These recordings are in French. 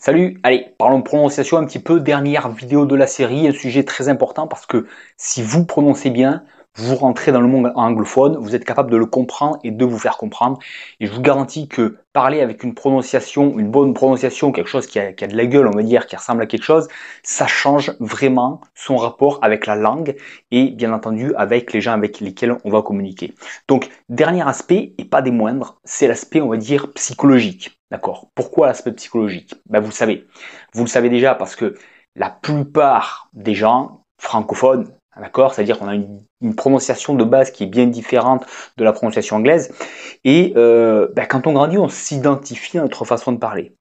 Salut, allez, parlons prononciation un petit peu, dernière vidéo de la série, un sujet très important parce que si vous prononcez bien, vous rentrez dans le monde anglophone, vous êtes capable de le comprendre et de vous faire comprendre. Et je vous garantis que parler avec une prononciation, une bonne prononciation, quelque chose qui a de la gueule, on va dire, qui ressemble à quelque chose, ça change vraiment son rapport avec la langue et bien entendu avec les gens avec lesquels on va communiquer. Donc, dernier aspect, et pas des moindres, c'est l'aspect, on va dire, psychologique. D'accord. Pourquoi l'aspect psychologique? Ben, vous le savez déjà parce que la plupart des gens francophones, d'accord, c'est-à-dire qu'on a une prononciation de base qui est bien différente de la prononciation anglaise, et ben, quand on grandit, on s'identifie à notre façon de parler.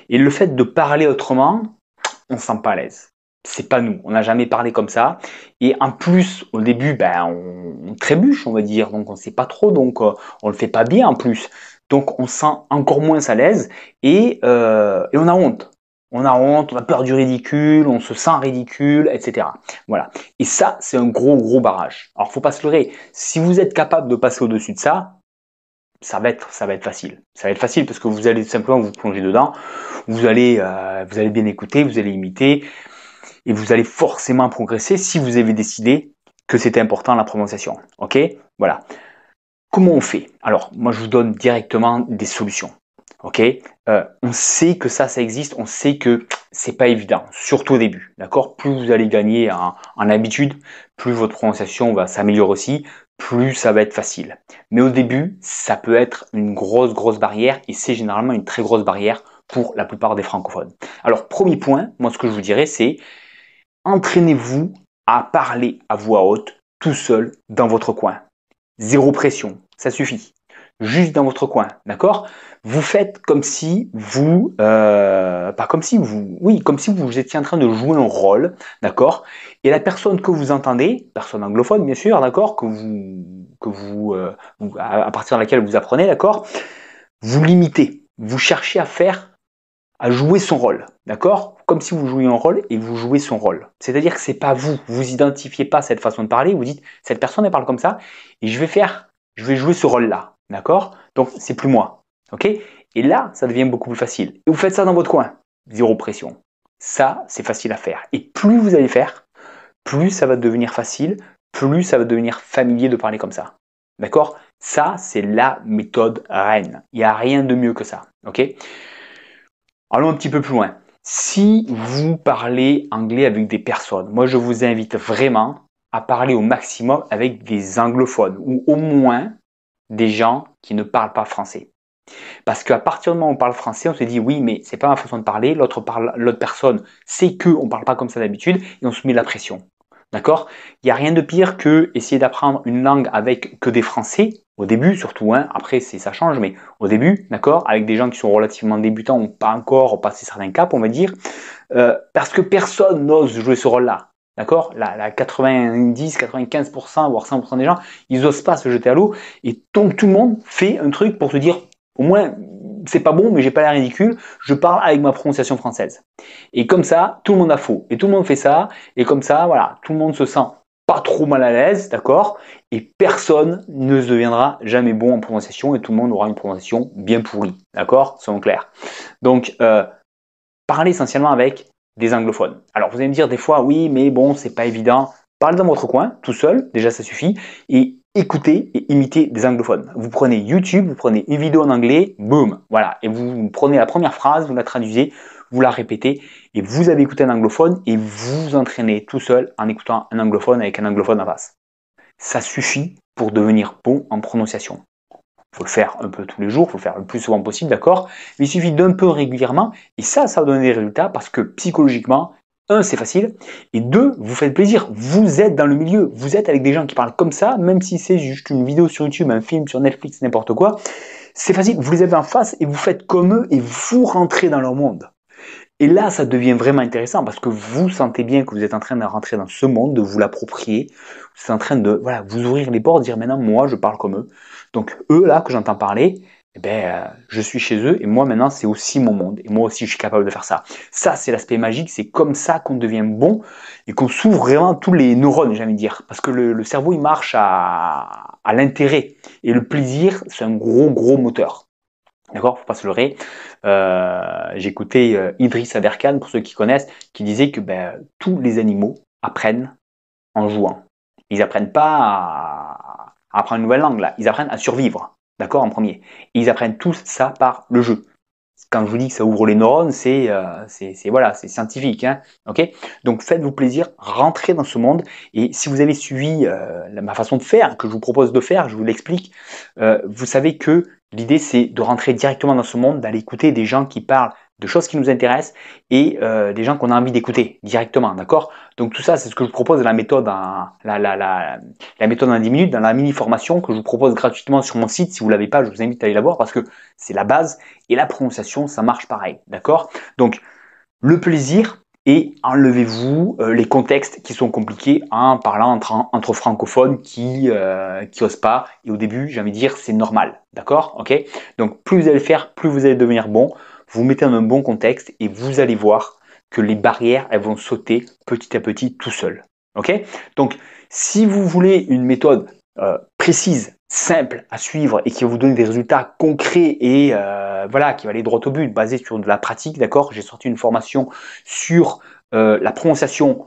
Et le fait de parler autrement, on ne se sent pas à l'aise. C'est pas nous, on n'a jamais parlé comme ça. Et en plus, au début, ben, on trébuche, on va dire, donc on ne sait pas trop, donc on le fait pas bien en plus. Donc on se sent encore moins à l'aise et on a honte. On a honte, on a peur du ridicule, on se sent ridicule, etc. Voilà. Et ça, c'est un gros barrage. Alors, faut pas se leurrer. Si vous êtes capable de passer au-dessus de ça, ça va être facile. Ça va être facile parce que vous allez simplement vous plonger dedans. Vous allez bien écouter, vous allez imiter et vous allez forcément progresser si vous avez décidé que c'était important la prononciation. Ok? Voilà. Comment on fait? Alors, moi, je vous donne directement des solutions. Ok? On sait que ça existe. On sait que c'est pas évident, surtout au début. D'accord? Plus vous allez gagner en habitude, plus votre prononciation va s'améliorer aussi, plus ça va être facile. Mais au début, ça peut être une grosse barrière et c'est généralement une très grosse barrière pour la plupart des francophones. Alors, premier point, moi, ce que je vous dirais, c'est entraînez-vous à parler à voix haute, tout seul, dans votre coin. Zéro pression, ça suffit. Juste dans votre coin, d'accord? Vous faites comme si vous, pas comme si vous, oui, comme si vous étiez en train de jouer un rôle, d'accord? Et la personne que vous entendez, personne anglophone bien sûr, d'accord, à partir de laquelle vous apprenez, d'accord? Vous l'imitez, vous cherchez à jouer son rôle, d'accord? Comme si vous jouiez un rôle et vous jouez son rôle. C'est-à-dire que c'est pas vous, vous identifiez pas cette façon de parler, vous dites cette personne elle parle comme ça et je vais jouer ce rôle-là, d'accord? Donc c'est plus moi, ok? Et là, ça devient beaucoup plus facile. Et vous faites ça dans votre coin, zéro pression. Ça, c'est facile à faire. Et plus vous allez faire, plus ça va devenir facile, plus ça va devenir familier de parler comme ça. D'accord? Ça, c'est la méthode reine. Il n'y a rien de mieux que ça. Ok? Allons un petit peu plus loin. Si vous parlez anglais avec des personnes, moi je vous invite vraiment à parler au maximum avec des anglophones ou au moins des gens qui ne parlent pas français. Parce qu'à partir du moment où on parle français, on se dit oui, mais c'est pas ma façon de parler, l'autre personne sait qu'on ne parle pas comme ça d'habitude et on se met de la pression. D'accord? Il n'y a rien de pire que essayer d'apprendre une langue avec que des Français, au début surtout, hein, après ça change, mais au début, d'accord, avec des gens qui sont relativement débutants ou pas encore passé certains caps, on va dire, parce que personne n'ose jouer ce rôle-là. D'accord? La 90, 95%, voire 100% des gens, ils n'osent pas se jeter à l'eau. Et donc tout le monde fait un truc pour se dire, au moins, c'est pas bon, mais j'ai pas l'air ridicule, je parle avec ma prononciation française. Et comme ça, tout le monde a faux. Et tout le monde fait ça. Et comme ça, voilà, tout le monde se sent pas trop mal à l'aise, d'accord? Et personne ne deviendra jamais bon en prononciation et tout le monde aura une prononciation bien pourrie, d'accord? Soyons clairs. Donc, parlez essentiellement avec des anglophones. Alors, vous allez me dire des fois, oui, mais bon, c'est pas évident. Parlez dans votre coin, tout seul, déjà ça suffit, et écoutez et imitez des anglophones. Vous prenez YouTube, vous prenez une vidéo en anglais, boum, voilà, et vous prenez la première phrase, vous la traduisez, vous la répétez, et vous avez écouté un anglophone, et vous vous entraînez tout seul en écoutant un anglophone avec un anglophone en face. Ça suffit pour devenir bon en prononciation. Il faut le faire un peu tous les jours, il faut le faire le plus souvent possible, d'accord? Mais il suffit d'un peu régulièrement, et ça va donner des résultats parce que psychologiquement, un, c'est facile, et deux, vous faites plaisir. Vous êtes dans le milieu, vous êtes avec des gens qui parlent comme ça, même si c'est juste une vidéo sur YouTube, un film sur Netflix, n'importe quoi, c'est facile, vous les avez en face et vous faites comme eux et vous rentrez dans leur monde. Et là, ça devient vraiment intéressant parce que vous sentez bien que vous êtes en train de rentrer dans ce monde, de vous l'approprier. Vous êtes en train de voilà, vous ouvrir les portes, dire maintenant, moi, je parle comme eux. Donc, eux, là, que j'entends parler, eh ben, je suis chez eux et moi, maintenant, c'est aussi mon monde. Et moi aussi, je suis capable de faire ça. Ça, c'est l'aspect magique. C'est comme ça qu'on devient bon et qu'on s'ouvre vraiment tous les neurones, j'ai envie de dire. Parce que le cerveau, il marche à l'intérêt. Et le plaisir, c'est un gros moteur. D'accord, faut pas se leurrer. J'ai écouté Idriss Aberkan, pour ceux qui connaissent, qui disait que tous les animaux apprennent en jouant. Ils apprennent pas à apprendre une nouvelle langue là, ils apprennent à survivre, d'accord, en premier. Et ils apprennent tout ça par le jeu. Quand je vous dis que ça ouvre les neurones, c'est voilà, c'est scientifique, hein, ok. Donc faites-vous plaisir, rentrez dans ce monde. Et si vous avez suivi ma façon de faire, que je vous propose de faire, je vous l'explique. Vous savez que l'idée c'est de rentrer directement dans ce monde, d'aller écouter des gens qui parlent de choses qui nous intéressent et des gens qu'on a envie d'écouter directement, d'accord. Donc tout ça, c'est ce que je vous propose dans la méthode, la méthode en 10 minutes, dans la mini formation que je vous propose gratuitement sur mon site. Si vous l'avez pas, je vous invite à aller la voir parce que c'est la base. Et la prononciation, ça marche pareil, d'accord. Donc, le plaisir et enlevez-vous les contextes qui sont compliqués en parlant entre francophones qui osent pas. Et au début, j'ai envie de dire, c'est normal, d'accord, ok. Donc, plus vous allez faire, plus vous allez devenir bon. Vous mettez dans un bon contexte et vous allez voir que les barrières, elles vont sauter petit à petit tout seul, ok. Donc, si vous voulez une méthode précise, simple à suivre et qui va vous donner des résultats concrets et voilà, qui va aller droit au but, basé sur de la pratique, d'accord. J'ai sorti une formation sur la prononciation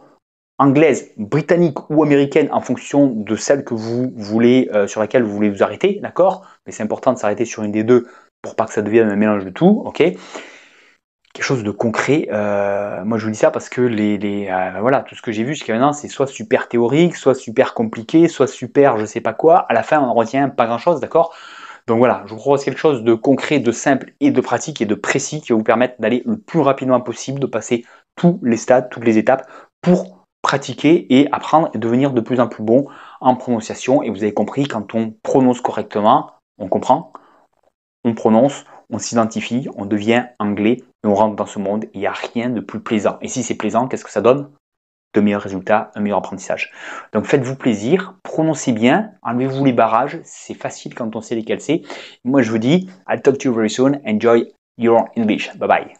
anglaise, britannique ou américaine en fonction de celle que vous voulez, sur laquelle vous voulez vous arrêter, d'accord. Mais c'est important de s'arrêter sur une des deux pour pas que ça devienne un mélange de tout, ok. Quelque chose de concret. Moi, je vous dis ça parce que voilà, tout ce que j'ai vu jusqu'à maintenant, c'est soit super théorique, soit super compliqué, soit super je sais pas quoi. À la fin, on ne retient pas grand-chose, d'accord. Donc voilà, je vous propose quelque chose de concret, de simple et de pratique et de précis qui va vous permettre d'aller le plus rapidement possible, de passer tous les stades, toutes les étapes pour pratiquer et apprendre et devenir de plus en plus bon en prononciation. Et vous avez compris, quand on prononce correctement, on comprend, on prononce, on s'identifie, on devient anglais et on rentre dans ce monde. Il n'y a rien de plus plaisant. Et si c'est plaisant, qu'est-ce que ça donne? De meilleurs résultats, un meilleur apprentissage. Donc faites-vous plaisir, prononcez bien, enlevez-vous les barrages, c'est facile quand on sait lesquels c'est. Moi je vous dis, I'll talk to you very soon, enjoy your English, bye bye.